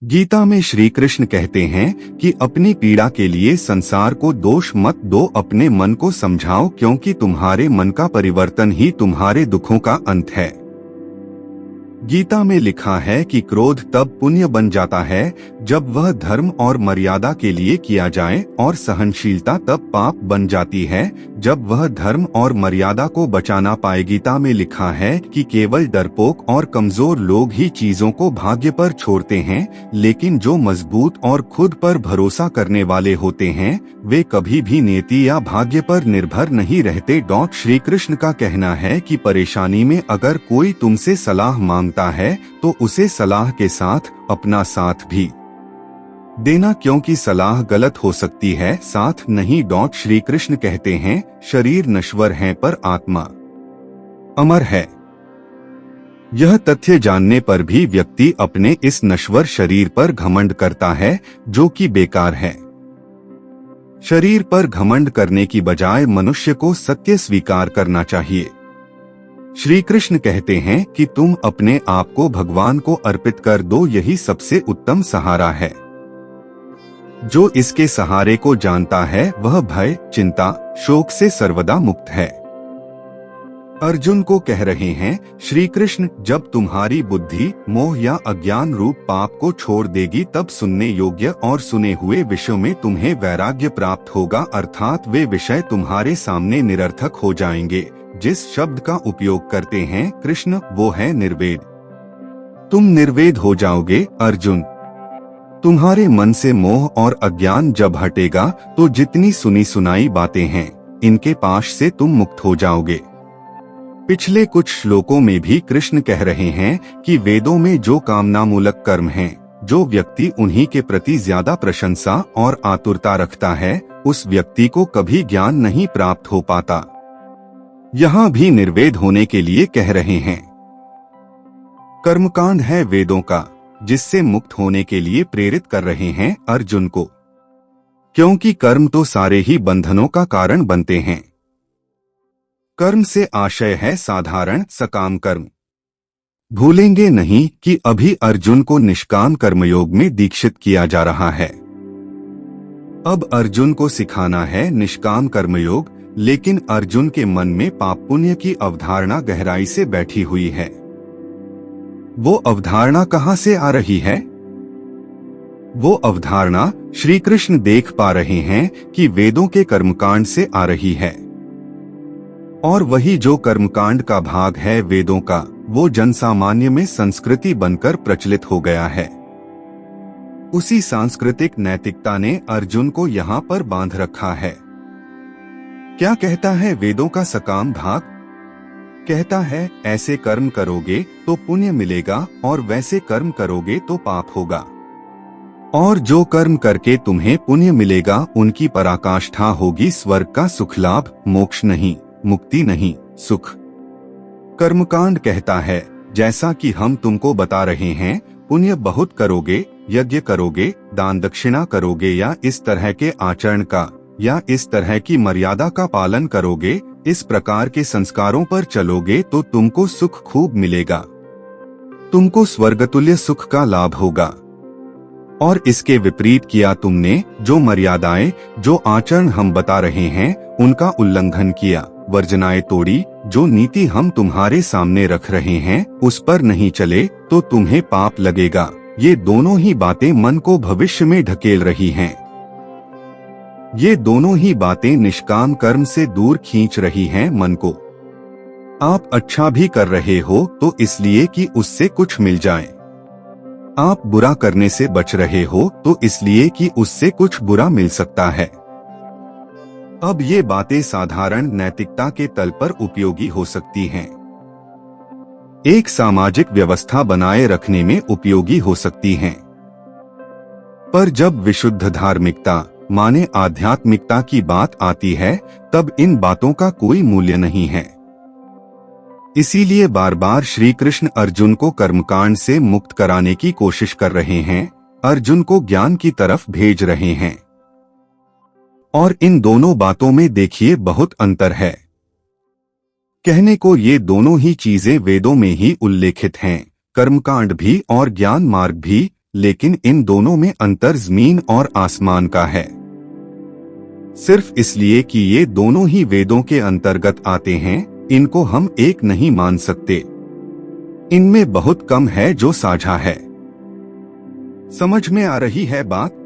गीता में श्री कृष्ण कहते हैं कि अपनी पीड़ा के लिए संसार को दोष मत दो, अपने मन को समझाओ, क्योंकि तुम्हारे मन का परिवर्तन ही तुम्हारे दुखों का अंत है। गीता में लिखा है कि क्रोध तब पुण्य बन जाता है जब वह धर्म और मर्यादा के लिए किया जाए, और सहनशीलता तब पाप बन जाती है जब वह धर्म और मर्यादा को बचाना पाए। गीता में लिखा है कि केवल डरपोक और कमजोर लोग ही चीजों को भाग्य पर छोड़ते हैं, लेकिन जो मजबूत और खुद पर भरोसा करने वाले होते हैं वे कभी भी नियति या भाग्य पर निर्भर नहीं रहते। श्री कृष्ण का कहना है कि परेशानी में अगर कोई तुमसे सलाह मांगता है तो उसे सलाह के साथ अपना साथ भी देना, क्योंकि सलाह गलत हो सकती है, साथ नहीं। श्री कृष्ण कहते हैं शरीर नश्वर है पर आत्मा अमर है। यह तथ्य जानने पर भी व्यक्ति अपने इस नश्वर शरीर पर घमंड करता है, जो कि बेकार है। शरीर पर घमंड करने की बजाय मनुष्य को सत्य स्वीकार करना चाहिए। श्री कृष्ण कहते हैं कि तुम अपने आप को भगवान को अर्पित कर दो, यही सबसे उत्तम सहारा है। जो इसके सहारे को जानता है वह भय, चिंता, शोक से सर्वदा मुक्त है। अर्जुन को कह रहे हैं श्री कृष्ण, जब तुम्हारी बुद्धि मोह या अज्ञान रूप पाप को छोड़ देगी तब सुनने योग्य और सुने हुए विषयों में तुम्हें वैराग्य प्राप्त होगा, अर्थात वे विषय तुम्हारे सामने निरर्थक हो जाएंगे। जिस शब्द का उपयोग करते हैं कृष्ण वो है निर्वेद। तुम निर्वेद हो जाओगे अर्जुन। तुम्हारे मन से मोह और अज्ञान जब हटेगा तो जितनी सुनी सुनाई बातें हैं इनके पाश से तुम मुक्त हो जाओगे। पिछले कुछ श्लोकों में भी कृष्ण कह रहे हैं कि वेदों में जो कामनामूलक कर्म हैं, जो व्यक्ति उन्हीं के प्रति ज्यादा प्रशंसा और आतुरता रखता है उस व्यक्ति को कभी ज्ञान नहीं प्राप्त हो पाता। यहाँ भी निर्वेद होने के लिए कह रहे हैं। कर्मकांड है वेदों का, जिससे मुक्त होने के लिए प्रेरित कर रहे हैं अर्जुन को, क्योंकि कर्म तो सारे ही बंधनों का कारण बनते हैं। कर्म से आशय है साधारण सकाम कर्म। भूलेंगे नहीं कि अभी अर्जुन को निष्काम कर्मयोग में दीक्षित किया जा रहा है। अब अर्जुन को सिखाना है निष्काम कर्मयोग, लेकिन अर्जुन के मन में पाप पुण्य की अवधारणा गहराई से बैठी हुई है। वो अवधारणा कहाँ से आ रही है? वो अवधारणा श्री कृष्ण देख पा रहे हैं कि वेदों के कर्मकांड से आ रही है, और वही जो कर्मकांड का भाग है वेदों का, वो जनसामान्य में संस्कृति बनकर प्रचलित हो गया है। उसी सांस्कृतिक नैतिकता ने अर्जुन को यहाँ पर बांध रखा है। क्या कहता है वेदों का सकाम भाग? कहता है ऐसे कर्म करोगे तो पुण्य मिलेगा और वैसे कर्म करोगे तो पाप होगा, और जो कर्म करके तुम्हें पुण्य मिलेगा उनकी पराकाष्ठा होगी स्वर्ग का सुख लाभ, मोक्ष नहीं, मुक्ति नहीं, सुख। कर्मकांड कहता है जैसा कि हम तुमको बता रहे हैं, पुण्य बहुत करोगे, यज्ञ करोगे, दान दक्षिणा करोगे या इस तरह के आचरण का या इस तरह की मर्यादा का पालन करोगे, इस प्रकार के संस्कारों पर चलोगे तो तुमको सुख खूब मिलेगा, तुमको स्वर्गतुल्य सुख का लाभ होगा। और इसके विपरीत किया तुमने, जो मर्यादाएं, जो आचरण हम बता रहे हैं उनका उल्लंघन किया, वर्जनाएं तोड़ी, जो नीति हम तुम्हारे सामने रख रहे हैं उस पर नहीं चले तो तुम्हें पाप लगेगा। ये दोनों ही बातें मन को भविष्य में ढकेल रही हैं। ये दोनों ही बातें निष्काम कर्म से दूर खींच रही हैं मन को। आप अच्छा भी कर रहे हो तो इसलिए कि उससे कुछ मिल जाए, आप बुरा करने से बच रहे हो तो इसलिए कि उससे कुछ बुरा मिल सकता है। अब ये बातें साधारण नैतिकता के तल पर उपयोगी हो सकती हैं, एक सामाजिक व्यवस्था बनाए रखने में उपयोगी हो सकती हैं, पर जब विशुद्ध धार्मिकता माने आध्यात्मिकता की बात आती है तब इन बातों का कोई मूल्य नहीं है। इसीलिए बार बार श्री कृष्ण अर्जुन को कर्मकांड से मुक्त कराने की कोशिश कर रहे हैं, अर्जुन को ज्ञान की तरफ भेज रहे हैं। और इन दोनों बातों में देखिए बहुत अंतर है। कहने को ये दोनों ही चीजें वेदों में ही उल्लेखित हैं, कर्मकांड भी और ज्ञान मार्ग भी, लेकिन इन दोनों में अंतर जमीन और आसमान का है। सिर्फ इसलिए कि ये दोनों ही वेदों के अंतर्गत आते हैं, इनको हम एक नहीं मान सकते। इनमें बहुत कम है जो साझा है। समझ में आ रही है बात?